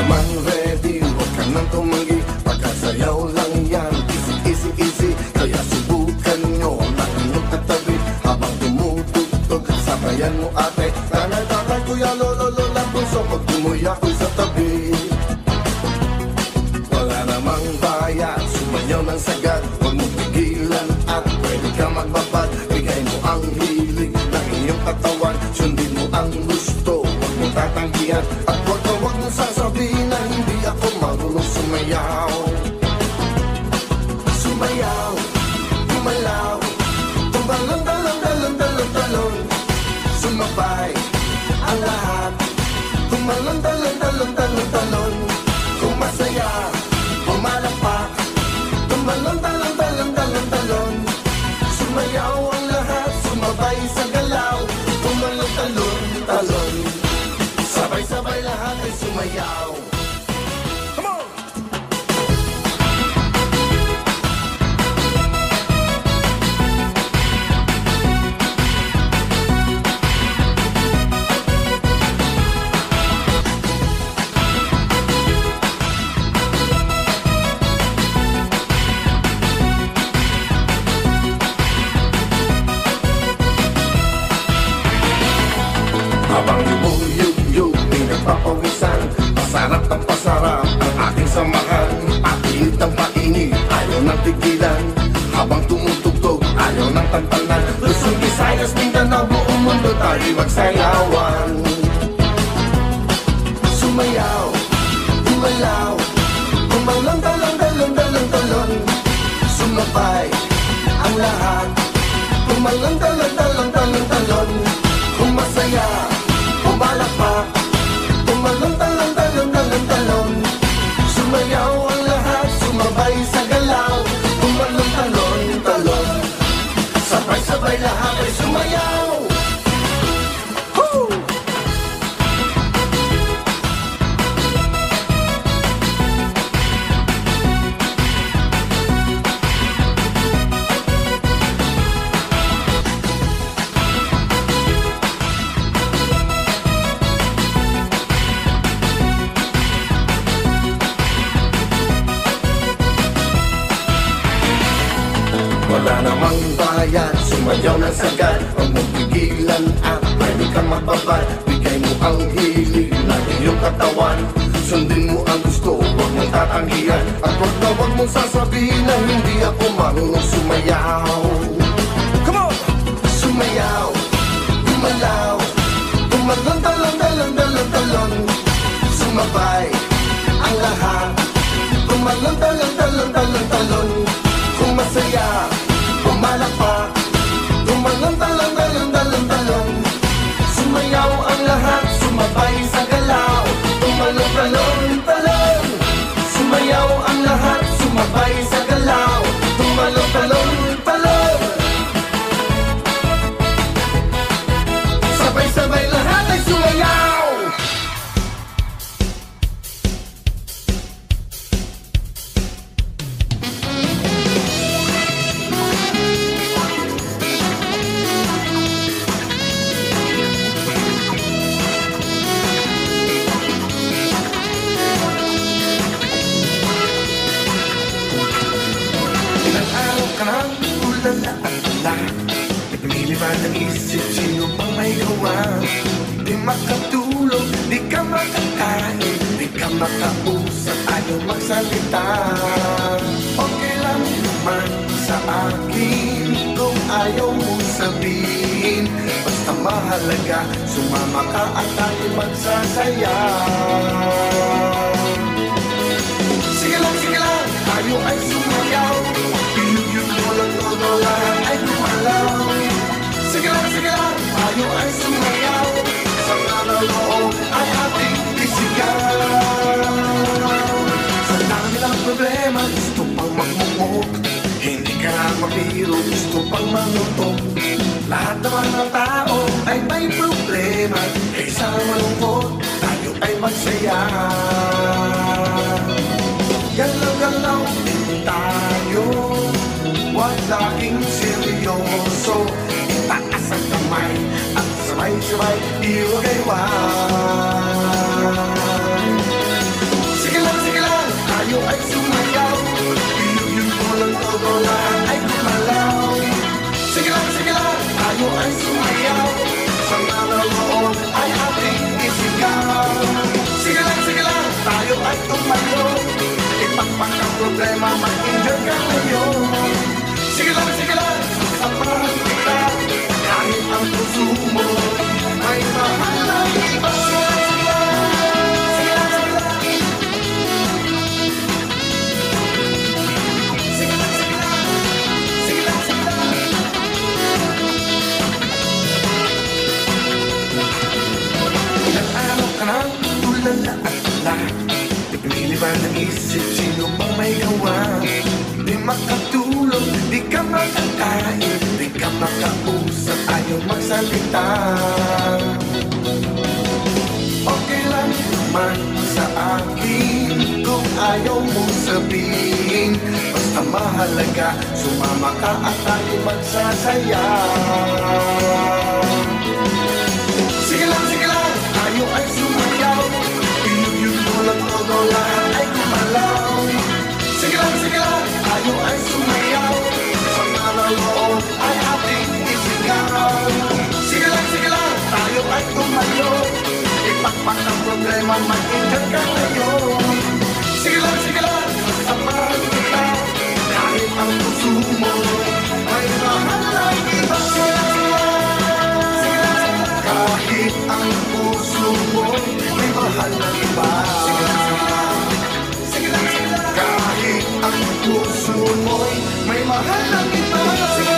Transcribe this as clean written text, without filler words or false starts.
naman ready, huwag ka nang tumanggi. Pagkasayaw lang yan, easy, easy, easy. Kaya subukan nyo ang inyong katabi. Habang tumutugtog, sabayan mo ate. Tanay, tatay, kuya, lolo, lola, bunso, pag tumuya ko sa tabi. Wala namang bayad, sumayaw ng sagad. Huwag mo pigilan at pwede ka magbabad. Bigay mo ang hilig ng iyong katawan. Sundin mo ang gusto, huwag mo tatanggihan. At huwag mo sasabihin na hindi ako marunong sumayaw. Sumayaw, gumalaw, tumbalong, talong, talong, talong, talong. Sumabay ang lahat. Tumalong, talong, talong, talong, talong. Kung masaya, pumalakpak. Tumalong, talong, talong, talong, talong. Sumayaw ang lahat, sumabay sa galaw. Tumalong, talong, talong. Sabay-sabay lahat ay sumayaw. Come on! Habang yug-yug-yug, pinagpapawisan. Pasarap ng pasarap ang ating samahan. Pakilit ng painit, ayaw ng tigilan. Habang tumutugtog, ayaw ng tantanan. Luzon, Visayas, Mindanao, buong mundo tayo magsayawan. Sumayaw, gumalaw, kumalong, talong, talong, talong, talong. Sumabay ang lahat. Kumalong, talong, talong, talong, talong. Kung masaya, pumalakpak. Tumalong, talong, talong, talong, talong. Sumayaw ang lahat, sumabay sa galaw. Tumalong, talong, talong. Sabay-sabay lahat ay sumayaw. Woo! Wala namang bayad, sumayaw ng sagad. Huwag mong pigilan at pwede kang magbabad. Bigay mo ang hilig ng iyong katawan. Sundin mo ang gusto, huwag mong tatanggihan. At huwag mong sasabihin na hindi ako marunong sumayaw. Come on! Sumayaw, gumalaw, tumalong, talong, talong, talong, talong. Sumabay ang lahat. Tumalong, talong, talong, talong, talong. Kung masaya, pumalakpak. Tumalong, talong, talong, talong, talong. Sumayaw ang lahat, sumabay sa galaw. Tumalong, talong, talong. Sumayaw ang lahat, sumabay sa galaw. Tumalong, talong, talong. Sabay-sabay lahat ay sumayaw. Ipiniliban ng isip, sino pang may gawa. Di makatulog, di ka makakain, di ka makausap, ayaw magsalita. Okay lang naman sa akin kung ayaw mong sabihin. Basta mahalaga, sumama ka at tayo magsasaya. Sige lang, tayo ay sumayaw. Yug-yug mo lang todo, lahat ay gumalaw. Sige lang, tayo ay sumayaw. Sa naloloob ay ating isigaw. Sa dami ng problema, gusto pang magmumok. Hindi ka mapiro, gusto pang manutok. Lahat naman ng tao ay may problema. Kaysa malungkot, tayo ay magsaya. Galaw-galaw din tayo, huwag laging seryoso. Itaas ang kamay at sabay-sabay iwagay-wag. lahat ay gumalaw. Sige lang, tayo ay sumayaw. Sa naroon ay ating isigaw. Sige lang, tayo ay tumayo. Ipagpak ang problema, mag-enjoy ka ngayon. Sige lang, samahan kita. Kahit ang puso mo may mahal na iba. Ilang araw ka nang tulala at lahat. Di piniliban ng isip, sino bang may gawa? Di makatulog, di ka makakain, di ka makausap, ayaw magsalita. Okay lang naman sa akin kung ayaw mong sabihin. Basta mahalaga, sumama ka at tayo magsasaya. Sige lang, tayo ay sumayaw. Pinuyog mo lang todo, lahat ay gumalaw. Sige lang, tayo ay sumayaw. Sa naroon ay ating isigaw. Sige lang, tayo ay tumayo. Ipagpak ang problema, mag-enjoy ka ngayon. Sige lang, samahan kita. Kahit ang puso mo may mahal na iba. Kahit ang puso mo may mahal na iba. Kahit ang puso mo'y may mahal na iba.